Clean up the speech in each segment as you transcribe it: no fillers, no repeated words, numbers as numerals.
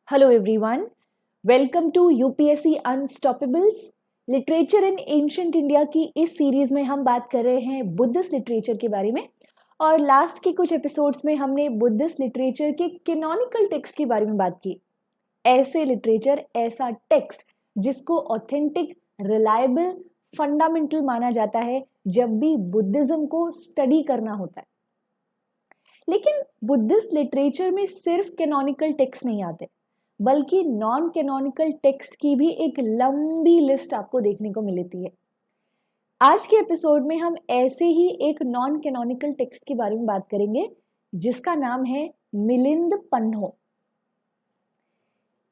Hello everyone, welcome to UPSC Unstoppables। Literature in ancient India की इस series में हम बात कर रहे हैं बुद्धिस्ट लिटरेचर के बारे में। और लास्ट के कुछ एपिसोड्स में हमने बुद्धिस्ट लिटरेचर के कैनोनिकल टेक्स्ट के बारे में बात की। ऐसे लिटरेचर, ऐसा टेक्स्ट जिसको ऑथेंटिक, रिलायबल, फंडामेंटल माना जाता है जब भी बुद्धिज्म को स्टडी करना होता है। लेकिन बुद्धिस्ट लिटरेचर में सिर्फ कैनोनिकल टेक्स्ट नहीं आते, बल्कि नॉन कैनोनिकल टेक्स्ट की भी एक लंबी लिस्ट आपको देखने को मिलती है। आज के एपिसोड में हम ऐसे ही एक नॉन कैनोनिकल टेक्स्ट के बारे में बात करेंगे जिसका नाम है मिलिंद पन्हो।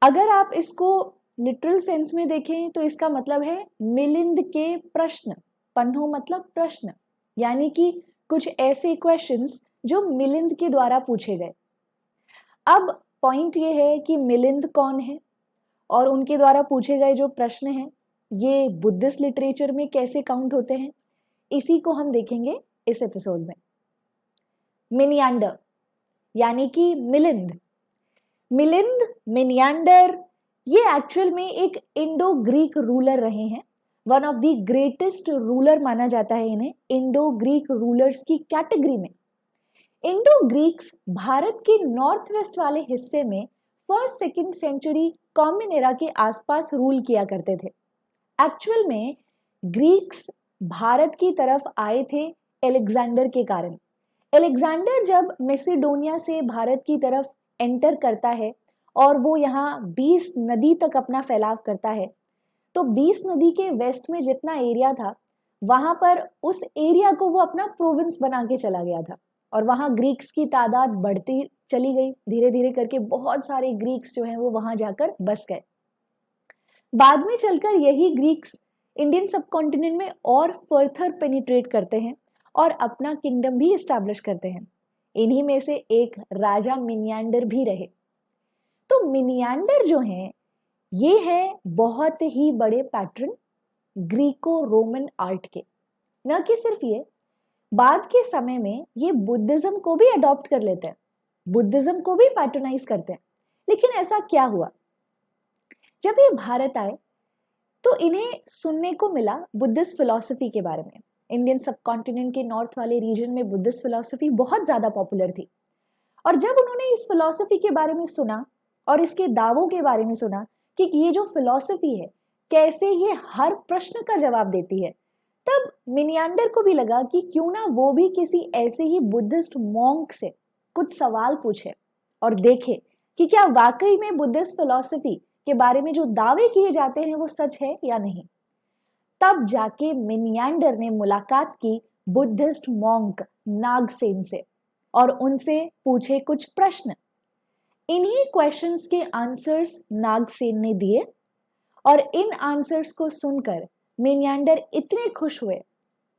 अगर आप इसको लिटरल सेंस में देखें तो इसका मतलब है मिलिंद के प्रश्न। पन्हो मतलब प्रश्न, यानी कि कुछ ऐसे क्वेश्चंस जो मिलिंद के द्वारा पूछे गए। अब पॉइंट ये है कि मिलिंद कौन है और उनके द्वारा पूछे गए जो प्रश्न हैं ये बुद्धिस्ट लिटरेचर में कैसे काउंट होते हैं, इसी को हम देखेंगे इस एपिसोड में। मिनियांडर यानी कि मिलिंद, मिनियांडर ये एक्चुअल में एक इंडो ग्रीक रूलर रहे हैं। One of the greatest ruler माना जाता है इन्हें इंडो ग्रीक रूलर्स की कैटेगरी में। इंडो ग्रीक्स भारत के नॉर्थ वेस्ट वाले हिस्से में first second century common era के आसपास रूल किया करते थे। एक्चुअल में ग्रीक्स भारत की तरफ आए थे एलेक्जेंडर के कारण। एलेक्जेंडर जब मैसेडोनिया से भारत की तरफ एंटर करता है और वो यहाँ 20 नदी तक अपना फैलाव करता है, तो 20 नदी के वेस्ट में जितना एरिया था वहां पर उस एरिया को वो अपना प्रोविंस बना के चला गया था। और वहां ग्रीक्स की तादाद बढ़ती चली गई, धीरे धीरे करके बहुत सारे ग्रीक्स जो हैं वो वहां जाकर बस गए। बाद में चलकर यही ग्रीक्स इंडियन सबकॉन्टिनेंट में और फर्दर पेनिट्रेट करते हैं और अपना किंगडम भी इस्टेब्लिश करते हैं। इन्हीं में से एक राजा मिनियांडर भी रहे। तो मिनियांडर जो हैं ये हैं बहुत ही बड़े पैट्रन ग्रीको रोमन आर्ट के। न कि सिर्फ ये, बाद के समय में ये बुद्धिज्म को भी अडॉप्ट कर लेते हैं, बुद्धिज्म को भी पैट्रोनाइज करते हैं। लेकिन ऐसा क्या हुआ, जब ये भारत आए तो इन्हें सुनने को मिला बुद्धिस्ट फिलॉसफी के बारे में। इंडियन सबकॉन्टिनेंट के नॉर्थ वाले रीजन में बुद्धिस्ट फिलॉसफी बहुत ज्यादा पॉपुलर थी। और जब उन्होंने इस फिलॉसफी के बारे में सुना और इसके दावों के बारे में सुना कि ये जो फिलॉसफी है कैसे ये हर प्रश्न का जवाब देती है, तब मिनियांडर को भी लगा कि क्यों ना वो भी किसी ऐसे ही बुद्धिस्ट मॉन्क से कुछ सवाल पूछे और देखे कि क्या वाकई में बुद्धिस्ट फिलॉसफी के बारे में जो दावे किए जाते हैं वो सच है या नहीं। तब जाके मिनियांडर ने मुलाकात की बुद्धिस्ट मॉन्क नागसेन से और उनसे पूछे कुछ प्रश्न। इन्हीं क्वेश्चंस के आंसर्स नागसेन ने दिए और इन आंसर्स को सुनकर मिनियांडर इतने खुश हुए,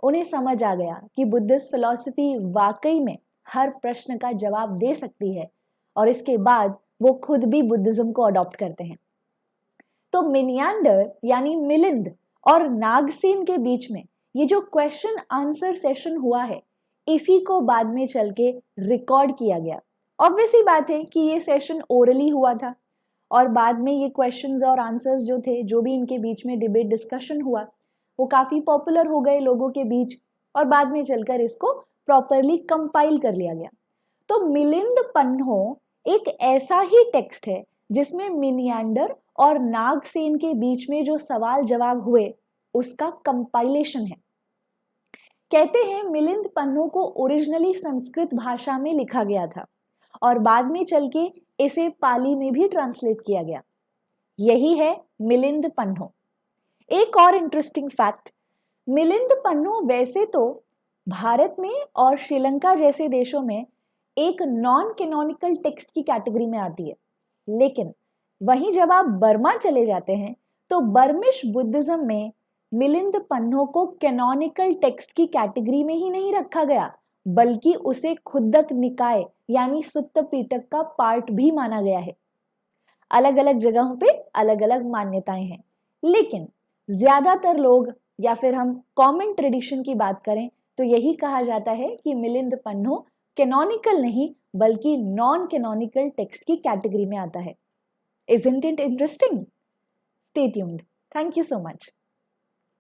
उन्हें समझ आ गया कि बुद्धिस्ट फिलॉसफी वाकई में हर प्रश्न का जवाब दे सकती है। और इसके बाद वो खुद भी बुद्धिज्म को अडॉप्ट करते हैं। तो मिनियांडर यानी मिलिंद और नागसेन के बीच में ये जो क्वेश्चन आंसर सेशन हुआ है, इसी को बाद में चल के रिकॉर्ड किया गया। ऑब्वियस ही बात है कि ये सेशन ओरली हुआ था और बाद में ये क्वेश्चंस और आंसर्स जो थे, जो भी इनके बीच में डिबेट डिस्कशन हुआ, वो काफी पॉपुलर हो गए लोगों के बीच और बाद में चलकर इसको प्रॉपरली कंपाइल कर लिया गया। तो मिलिंद पन्हो एक ऐसा ही टेक्स्ट है जिसमें मिनियांडर और नागसेन के बीच में जो सवाल जवाब हुए उसका कंपाइलेशन है। कहते हैं मिलिंद पन्हो को ओरिजिनली संस्कृत भाषा में लिखा गया था और बाद में चल के इसे पाली में भी ट्रांसलेट किया गया। यही है मिलिंद पन्हो। एक और इंटरेस्टिंग फैक्ट, मिलिंद पन्हो वैसे तो भारत में और श्रीलंका जैसे देशों में एक नॉन कैनोनिकल टेक्स्ट की कैटेगरी में आती है, लेकिन वहीं जब आप बर्मा चले जाते हैं तो बर्मिश बुद्धिज्म में मिलिंद पन्हो को कैनोनिकल टेक्स्ट की कैटेगरी में ही नहीं रखा गया, बल्कि उसे खुद्दक निकाय यानी सुत्त पीटक का पार्ट भी माना गया है। अलग अलग जगहों पे अलग अलग मान्यताएं हैं, लेकिन ज्यादातर लोग या फिर हम कॉमन ट्रेडिशन की बात करें तो यही कहा जाता है कि मिलिंद पन्हो कैनोनिकल नहीं बल्कि नॉन कैनोनिकल टेक्स्ट की कैटेगरी में आता है। Isn't it interesting? Stay tuned. Thank you so much.